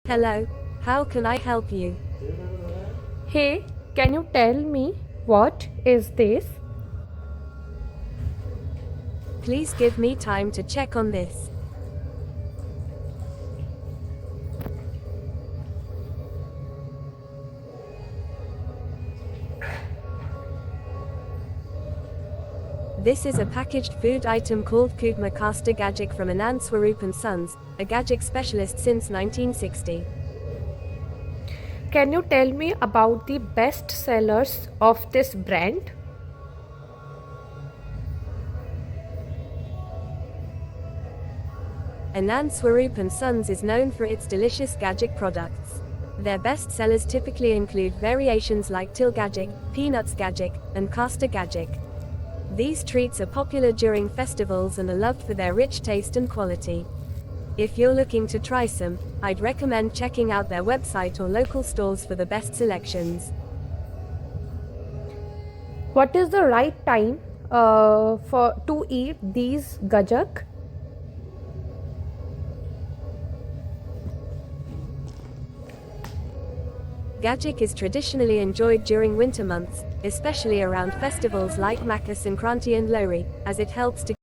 Hello, how can I help you? Hey, can you tell me what is this? Please give me time to check on this. This is a packaged food item called Kutma Kasta Gajak from Anand Swaroop Sons, a Gajak specialist since 1960. Can you tell me about the best sellers of this brand? Anand Swaroop Sons is known for its delicious Gajak products. Their best sellers typically include variations like Til Gajak, Peanuts Gajak, and Kasta Gajak. These treats are popular during festivals and are loved for their rich taste and quality. If you're looking to try some, I'd recommend checking out their website or local stores for the best selections. What is the right time for to eat these gajak? Gajak is traditionally enjoyed during winter months, especially around festivals like Makar Sankranti and Lohri, as it helps to